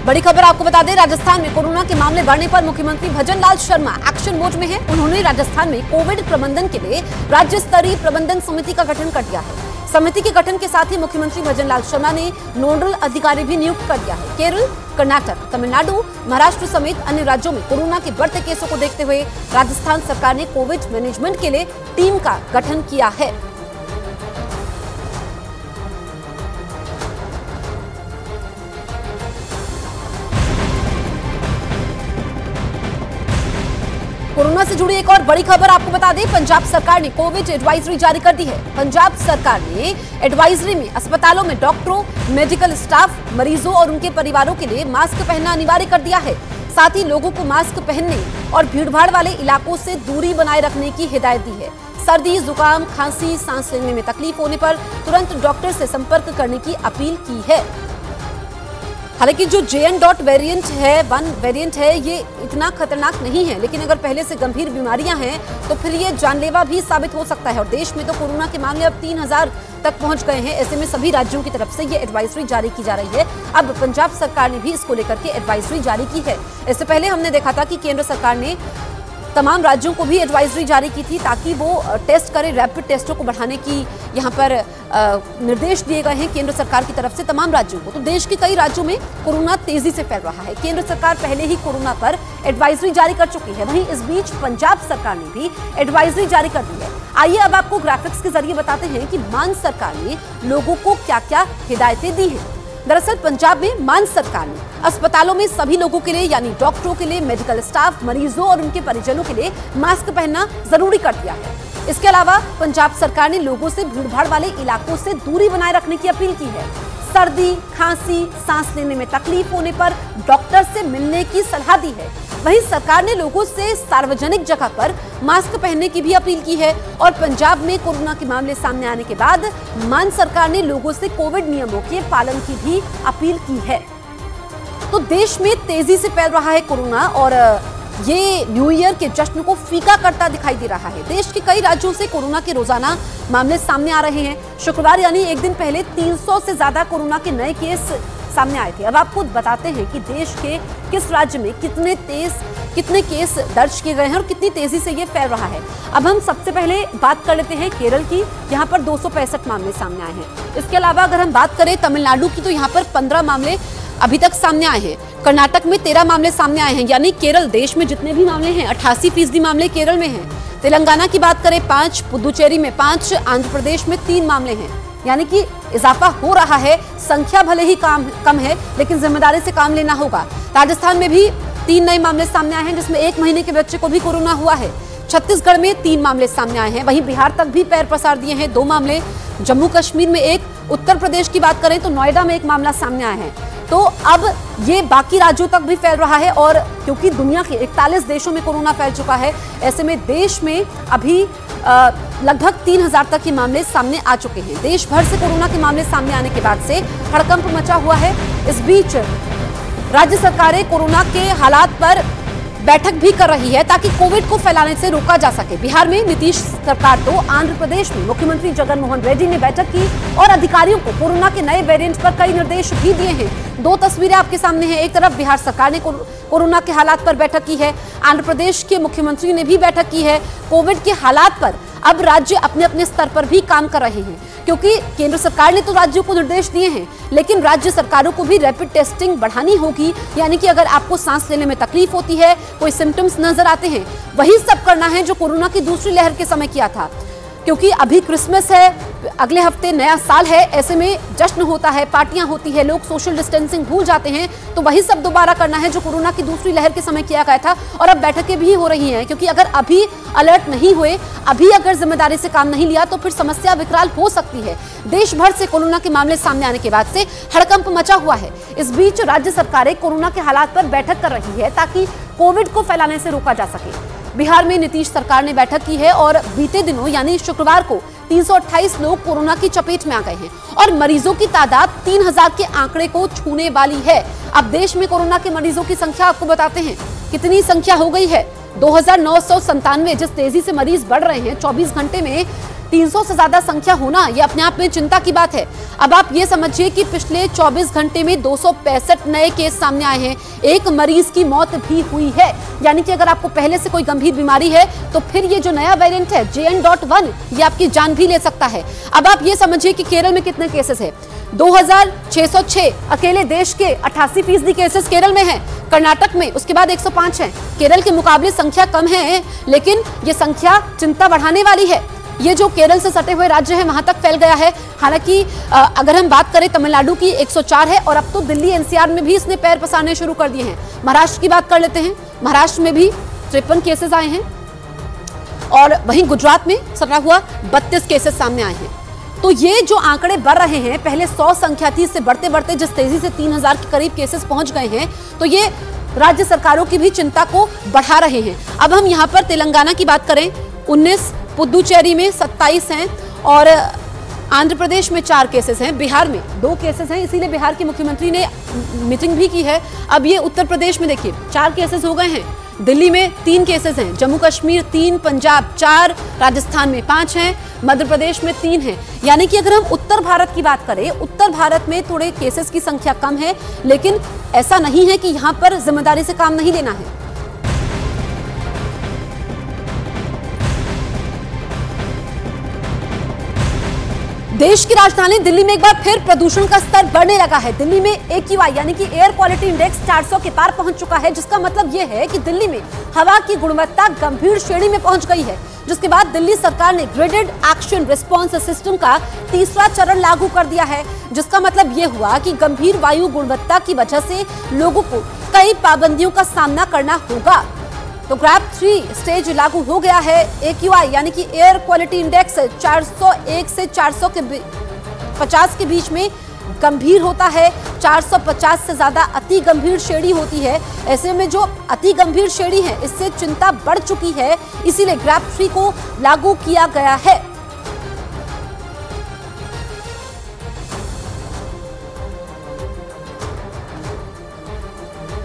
बड़ी खबर आपको बता दें, राजस्थान में कोरोना के मामले बढ़ने पर मुख्यमंत्री भजनलाल शर्मा एक्शन मोड में हैं। उन्होंने राजस्थान में कोविड प्रबंधन के लिए राज्य स्तरीय प्रबंधन समिति का गठन कर दिया है। समिति के गठन के साथ ही मुख्यमंत्री भजनलाल शर्मा ने नोडल अधिकारी भी नियुक्त कर दिया है। केरल, कर्नाटक, तमिलनाडु, महाराष्ट्र समेत अन्य राज्यों में कोरोना के बढ़ते केसों को देखते हुए राजस्थान सरकार ने कोविड मैनेजमेंट के लिए टीम का गठन किया है। कोरोना से जुड़ी एक और बड़ी खबर आपको बता दें, पंजाब सरकार ने कोविड एडवाइजरी जारी कर दी है। पंजाब सरकार ने एडवाइजरी में अस्पतालों में डॉक्टरों, मेडिकल स्टाफ, मरीजों और उनके परिवारों के लिए मास्क पहनना अनिवार्य कर दिया है। साथ ही लोगों को मास्क पहनने और भीड़भाड़ वाले इलाकों से दूरी बनाए रखने की हिदायत दी है। सर्दी, जुकाम, खांसी, सांस लेने में तकलीफ होने पर तुरंत डॉक्टर से संपर्क करने की अपील की है। हालांकि जो JN. वेरिएंट है, 1 वेरिएंट है, ये इतना खतरनाक नहीं है, लेकिन अगर पहले से गंभीर बीमारियां हैं तो फिर ये जानलेवा भी साबित हो सकता है। और देश में तो कोरोना के मामले अब 3000 तक पहुंच गए हैं। ऐसे में सभी राज्यों की तरफ से ये एडवाइजरी जारी की जा रही है। अब पंजाब सरकार ने भी इसको लेकर के एडवाइजरी जारी की है। इससे पहले हमने देखा था कि केंद्र सरकार ने तमाम राज्यों को भी एडवाइजरी जारी की थी ताकि वो टेस्ट करें, रैपिड टेस्टों को बढ़ाने की यहाँ पर निर्देश दिए गए हैं केंद्र सरकार की तरफ से तमाम राज्यों को। तो देश के कई राज्यों में कोरोना तेजी से फैल रहा है। केंद्र सरकार पहले ही कोरोना पर एडवाइजरी जारी कर चुकी है। वहीं इस बीच पंजाब सरकार ने भी एडवाइजरी जारी कर दी है। आइए अब आपको ग्राफिक्स के जरिए बताते हैं कि मान सरकार ने लोगों को क्या क्या हिदायतें दी हैं। दरअसल पंजाब में मान सरकार ने अस्पतालों में सभी लोगों के लिए, यानी डॉक्टरों के लिए, मेडिकल स्टाफ, मरीजों और उनके परिजनों के लिए मास्क पहनना जरूरी कर दिया है। इसके अलावा पंजाब सरकार ने लोगों से भीड़भाड़ वाले इलाकों से दूरी बनाए रखने की अपील की है। सर्दी, खांसी, सांस लेने में तकलीफ होने पर डॉक्टर से मिलने की सलाह दी है। वहीं सरकार ने लोगों से सार्वजनिक जगह पर मास्क पहनने की भी अपील की है। और पंजाब में कोरोना के मामले सामने आने के बाद मान सरकार ने लोगों से कोविड नियमों के पालन की भी अपील की है। तो देश में तेजी से फैल रहा है कोरोना और ये न्यू ईयर के जश्न को फीका करता दिखाई दे रहा है। देश के कई राज्यों से कोरोना के रोजाना मामले सामने आ रहे हैं। शुक्रवार यानी एक दिन पहले 300 से ज्यादा कोरोना के नए केस सामने आए थे। अब आपको बताते हैं कि देश के किस राज्य में कितने केस दर्ज किए गए हैं और कितनी तेजी से ये फैल रहा है। अब हम सबसे पहले बात कर लेते हैं केरल की। यहाँ पर 265 मामले सामने आए हैं। इसके अलावा अगर हम बात करें तमिलनाडु की, तो यहाँ पर 15 मामले अभी तक सामने आए हैं। कर्नाटक में 13 मामले सामने आए हैं। यानी केरल, देश में जितने भी मामले हैं 88% मामले केरल में हैं। तेलंगाना की बात करें 5, पुदुचेरी में 5, आंध्र प्रदेश में 3 मामले हैं। यानी कि इजाफा हो रहा है। संख्या भले ही कम है, लेकिन जिम्मेदारी से काम लेना होगा। राजस्थान में भी 3 नए मामले सामने आए हैं, जिसमें 1 महीने के बच्चे को भी कोरोना हुआ है। छत्तीसगढ़ में 3 मामले सामने आए हैं। वहीं बिहार तक भी पैर पसार दिए हैं 2 मामले। जम्मू कश्मीर में 1, उत्तर प्रदेश की बात करें तो नोएडा में 1 मामला सामने आया है। तो अब ये बाकी राज्यों तक भी फैल रहा है। और क्योंकि दुनिया के 41 देशों में कोरोना फैल चुका है, ऐसे में देश में अभी लगभग 3000 तक के मामले सामने आ चुके हैं। देश भर से कोरोना के मामले सामने आने के बाद से हड़कंप मचा हुआ है। इस बीच राज्य सरकारें कोरोना के हालात पर बैठक भी कर रही है ताकि कोविड को फैलाने से रोका जा सके। बिहार में नीतीश सरकार तो आंध्र प्रदेश में मुख्यमंत्री जगन मोहन रेड्डी ने बैठक की और अधिकारियों को कोरोना के नए वेरिएंट पर कई निर्देश भी दिए हैं। 2 तस्वीरें आपके सामने हैं। एक तरफ बिहार सरकार ने कोरोना के हालात पर बैठक की है, आंध्र प्रदेश के मुख्यमंत्री ने भी बैठक की है। कोविड के हालात पर अब राज्य अपने अपने स्तर पर भी काम कर रहे हैं, क्योंकि केंद्र सरकार ने तो राज्यों को निर्देश दिए हैं, लेकिन राज्य सरकारों को भी रैपिड टेस्टिंग बढ़ानी होगी। यानी कि अगर आपको सांस लेने में तकलीफ होती है, कोई सिम्टम्स नजर आते हैं, वही सब करना है जो कोरोना की दूसरी लहर के समय किया था। क्योंकि अभी क्रिसमस है, अगले हफ्ते नया साल है, ऐसे में जश्न होता है, पार्टियां होती है, लोग सोशल डिस्टेंसिंग भूल जाते हैं। तो वही सब दोबारा करना है जो कोरोना की दूसरी लहर के समय किया गया था। और अब बैठकें भी हो रही हैं, क्योंकि अगर अभी अलर्ट नहीं हुए, अभी अगर जिम्मेदारी से काम नहीं लिया, तो फिर समस्या विकराल हो सकती है। देश भर से कोरोना के मामले सामने आने के बाद से हड़कंप मचा हुआ है। इस बीच राज्य सरकारें कोरोना के हालात पर बैठक कर रही है ताकि कोविड को फैलाने से रोका जा सके। बिहार में नीतीश सरकार ने बैठक की है और बीते दिनों यानी शुक्रवार को 328 लोग कोरोना की चपेट में आ गए हैं और मरीजों की तादाद 3000 के आंकड़े को छूने वाली है। अब देश में कोरोना के मरीजों की संख्या आपको बताते हैं कितनी संख्या हो गई है। 2997। जिस तेजी से मरीज बढ़ रहे हैं, 24 घंटे में 300 से ज्यादा संख्या होना ये अपने आप में चिंता की बात है। अब आप ये समझिए कि पिछले 24 घंटे में 265 नए केस सामने आए हैं, एक मरीज की मौत भी हुई है। यानी कि अगर आपको पहले से कोई गंभीर बीमारी है तो फिर ये जो नया वेरिएंट है JN.1 ये आपकी जान भी ले सकता है। अब आप ये समझिए कि केरल में कितने केसेस है, 2606 अकेले देश के 88% केसेस केरल में हैं। कर्नाटक में उसके बाद 105 हैं। केरल के मुकाबले संख्या कम है, लेकिन ये संख्या चिंता बढ़ाने वाली है। ये जो केरल से सटे हुए राज्य हैं वहां तक फैल गया है। हालांकि अगर हम बात करें तमिलनाडु की 104 है और अब तो दिल्ली NCR में भी इसने पैर पसारने शुरू कर दिए हैं। महाराष्ट्र की बात कर लेते हैं, महाराष्ट्र में भी 53 केसेस आए हैं और वहीं गुजरात में सटा हुआ 32 केसेस सामने आए हैं। तो ये जो आंकड़े बढ़ रहे हैं, पहले 100 संख्या थी, इससे बढ़ते बढ़ते जिस तेजी से 3000 के करीब केसेस पहुंच गए हैं, तो ये राज्य सरकारों की भी चिंता को बढ़ा रहे हैं। अब हम यहाँ पर तेलंगाना की बात करें, 19, पुदुचेरी में 27 हैं और आंध्र प्रदेश में 4 केसेस हैं, बिहार में 2 केसेस हैं, इसीलिए बिहार के मुख्यमंत्री ने मीटिंग भी की है। अब ये उत्तर प्रदेश में देखिए 4 केसेस हो गए हैं, दिल्ली में 3 केसेस हैं, जम्मू कश्मीर 3, पंजाब 4, राजस्थान में 5 हैं, मध्य प्रदेश में 3 हैं। यानी कि अगर हम उत्तर भारत की बात करें, उत्तर भारत में थोड़े केसेस की संख्या कम है, लेकिन ऐसा नहीं है कि यहाँ पर जिम्मेदारी से काम नहीं लेना है। देश की राजधानी दिल्ली में एक बार फिर प्रदूषण का स्तर बढ़ने लगा है। दिल्ली में AQI यानी कि एयर क्वालिटी इंडेक्स 400 के पार पहुंच चुका है, जिसका मतलब यह है कि दिल्ली में हवा की गुणवत्ता गंभीर श्रेणी में पहुंच गई है। जिसके बाद दिल्ली सरकार ने ग्रेडेड एक्शन रिस्पांस सिस्टम का तीसरा चरण लागू कर दिया है, जिसका मतलब यह हुआ कि गंभीर वायु गुणवत्ता की वजह से लोगों को कई पाबंदियों का सामना करना होगा। तो ग्रैप 3 स्टेज लागू हो गया है। AQI यानी कि एयर क्वालिटी इंडेक्स 401 से 450 के बीच में गंभीर होता है, 450 से ज्यादा अति गंभीर श्रेणी होती है। ऐसे में जो अति गंभीर श्रेणी है, इससे चिंता बढ़ चुकी है, इसीलिए ग्रैप 3 को लागू किया गया है।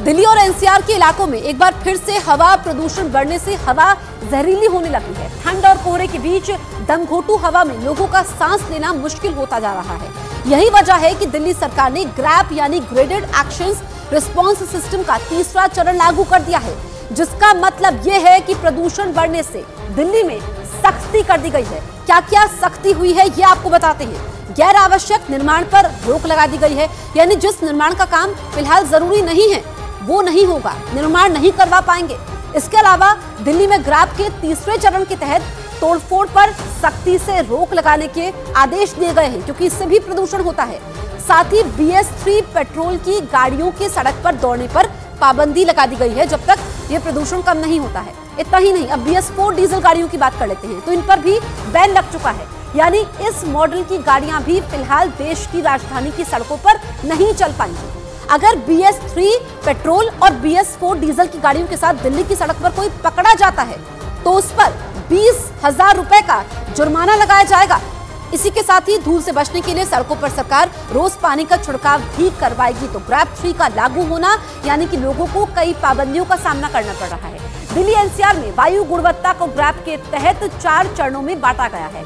दिल्ली और NCR के इलाकों में एक बार फिर से हवा प्रदूषण बढ़ने से हवा जहरीली होने लगी है। ठंड और कोहरे के बीच दमघोटू हवा में लोगों का सांस लेना मुश्किल होता जा रहा है। यही वजह है कि दिल्ली सरकार ने ग्रैप यानी ग्रेडेड एक्शंस रिस्पांस सिस्टम का तीसरा चरण लागू कर दिया है, जिसका मतलब यह है कि प्रदूषण बढ़ने से दिल्ली में सख्ती कर दी गई है। क्या क्या सख्ती हुई है ये आपको बताते हैं। गैर आवश्यक निर्माण पर रोक लगा दी गई है, यानी जिस निर्माण का काम फिलहाल जरूरी नहीं है वो नहीं होगा, निर्माण नहीं करवा पाएंगे। इसके अलावा दिल्ली में ग्रैप के तीसरे चरण के तहत तोड़फोड़ पर सख्ती से रोक लगाने के आदेश दिए गए हैं, क्योंकि इससे भी प्रदूषण होता है। साथ ही BS3 पेट्रोल की गाड़ियों के सड़क पर दौड़ने पर पाबंदी लगा दी गई है, जब तक ये प्रदूषण कम नहीं होता है। इतना ही नहीं, अब BS4 डीजल गाड़ियों की बात कर लेते हैं, तो इन पर भी बैन लग चुका है। यानी इस मॉडल की गाड़ियां भी फिलहाल देश की राजधानी की सड़कों पर नहीं चल पाएंगी। अगर BS3 पेट्रोल और BS4 डीजल की गाड़ियों के साथ दिल्ली की सड़क पर कोई पकड़ा जाता है तो उस पर 20,000 रुपए का जुर्माना लगाया जाएगा। इसी के साथ ही धूल से बचने के लिए सड़कों पर सरकार रोज पानी का छिड़काव भी करवाएगी। तो ग्रैप 3 का लागू होना यानी कि लोगों को कई पाबंदियों का सामना करना पड़ रहा है। दिल्ली NCR में वायु गुणवत्ता को ग्रैप के तहत 4 चरणों में बांटा गया है।